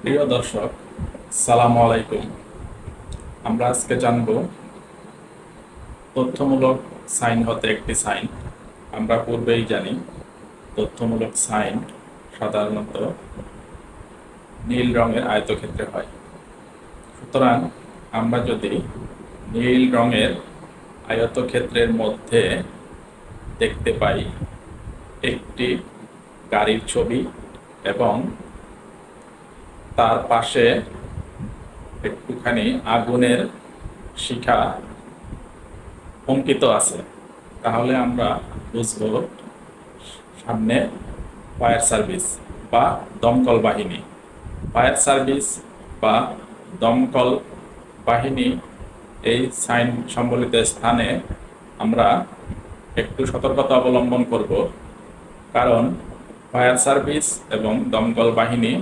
প্রিয় দর্শক, সালামু আলাইকুম। আমরা আজকে জানব তথ্যমূলক সাইন হতে একটি সাইন। আমরা পূর্বেই জানি তথ্যমূলক সাইন সাধারণত নীল রঙের আয়তক্ষেত্রে হয়। সুতরাং আমরা যদি নীল রঙের আয়তক্ষেত্রের মধ্যে দেখতে পাই একটি গাড়ির ছবি এবং তার পাশে একটুখানি আগুনের শিখা অঙ্কিত আছে, তাহলে আমরা বুঝব সামনে ফায়ার সার্ভিস বা দমকল বাহিনী। ফায়ার সার্ভিস বা দমকল বাহিনী এই সাইন সম্বলিত স্থানে আমরা একটু সতর্কতা অবলম্বন করব, কারণ ফায়ার সার্ভিস এবং দমকল বাহিনী